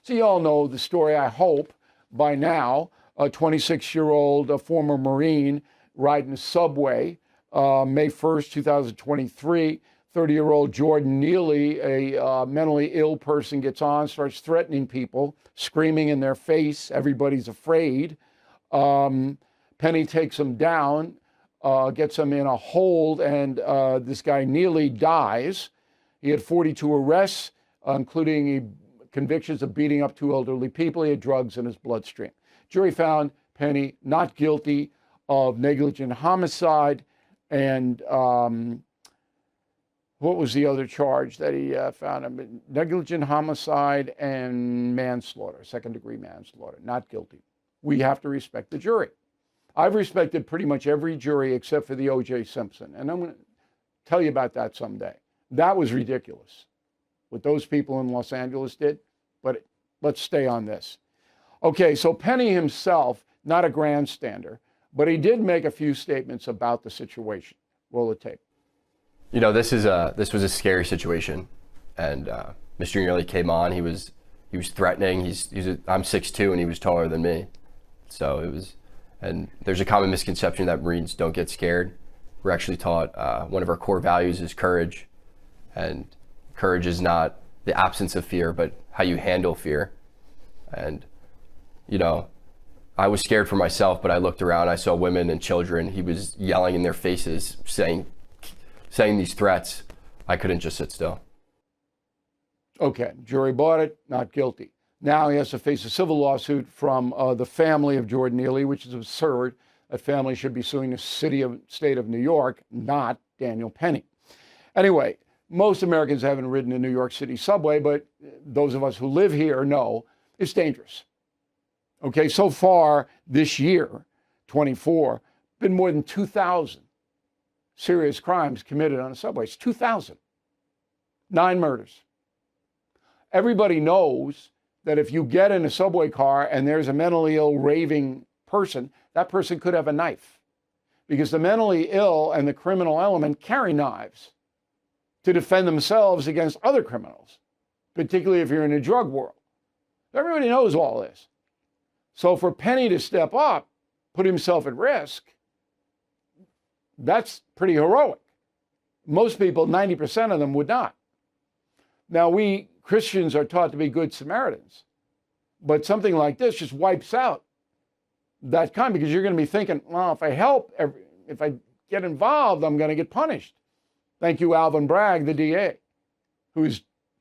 So you all know the story, I hope, by now. A 26-year-old former Marine riding a subway, May 1st, 2023. 30-year-old Jordan Neely, a mentally ill person, gets on, starts threatening people, screaming in their face. Everybody's afraid. Penny takes him down, gets him in a hold, and this guy Neely dies. He had 42 arrests, including convictions of beating up two elderly people. He had drugs in his bloodstream. Jury found Penny not guilty of negligent homicide and what was the other charge that he found? Negligent homicide and manslaughter, second-degree manslaughter. Not guilty. We have to respect the jury. I've respected pretty much every jury except for the O.J. Simpson, and I'm going to tell you about that someday. That was ridiculous, what those people in Los Angeles did, but let's stay on this. Okay, so Penny himself, not a grandstander, but he did make a few statements about the situation. Roll the tape. You know, this was a scary situation, and Mr. Neely came on. He was threatening. I'm 6'2", and he was taller than me, so it was. And there's a common misconception that Marines don't get scared. We're actually taught one of our core values is courage, and courage is not the absence of fear, but how you handle fear. And you know, I was scared for myself, but I looked around. I saw women and children. He was yelling in their faces, saying these threats. I couldn't just sit still. Okay, jury bought it, not guilty. Now he has to face a civil lawsuit from the family of Jordan Neely, which is absurd. That family should be suing the state of New York, not Daniel Penny. Anyway, most Americans haven't ridden a New York City subway, but those of us who live here know it's dangerous. Okay, so far this year, 24, been more than 2,000 serious crimes committed on a subway. It's 2,000. 9 murders. Everybody knows that if you get in a subway car and there's a mentally ill, raving person, that person could have a knife. Because the mentally ill and the criminal element carry knives to defend themselves against other criminals, particularly if you're in a drug world. Everybody knows all this. So for Penny to step up, put himself at risk, that's pretty heroic. Most people, 90% of them, would not. Now, we Christians are taught to be good Samaritans, but something like this just wipes out that kind, because you're going to be thinking, well, if I help, if I get involved, I'm going to get punished. Thank you, Alvin Bragg, the DA, who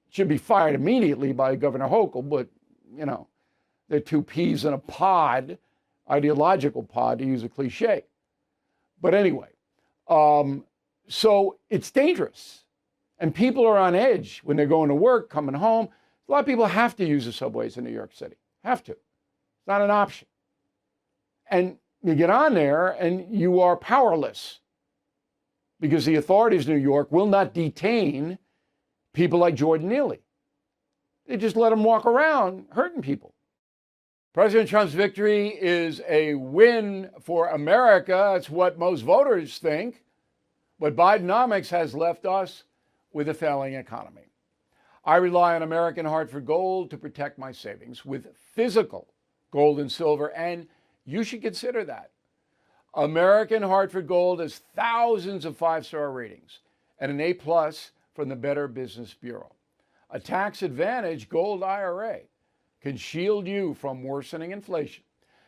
should be fired immediately by Governor Hochul, but, you know, they're two peas in a pod, ideological pod, to use a cliche. But anyway, so it's dangerous. And people are on edge when they're going to work, coming home. A lot of people have to use the subways in New York City. Have to. It's not an option. And you get on there and you are powerless because the authorities in New York will not detain people like Jordan Neely. They just let them walk around hurting people. President Trump's victory is a win for America. That's what most voters think. But Bidenomics has left us with a failing economy. I rely on American Hartford Gold to protect my savings with physical gold and silver, and you should consider that. American Hartford Gold has thousands of 5-star ratings and an A+ from the Better Business Bureau. A tax-advantaged gold IRA can shield you from worsening inflation.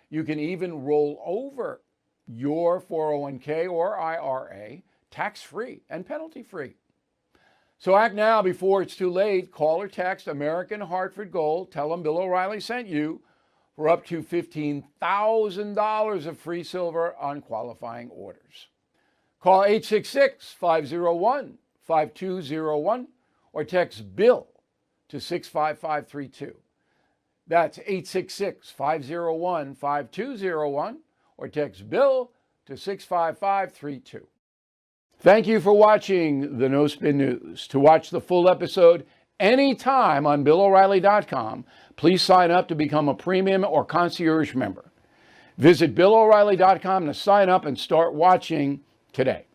You can even roll over your 401k or IRA tax-free and penalty-free. So act now before it's too late. Call or text American Hartford Gold. Tell them Bill O'Reilly sent you for up to $15,000 of free silver on qualifying orders. Call 866-501-5201 or text Bill to 65532. That's 866-501-5201 or text Bill to 65532. Thank you for watching the No Spin News. To watch the full episode anytime on BillO'Reilly.com, please sign up to become a premium or concierge member. Visit BillO'Reilly.com to sign up and start watching today.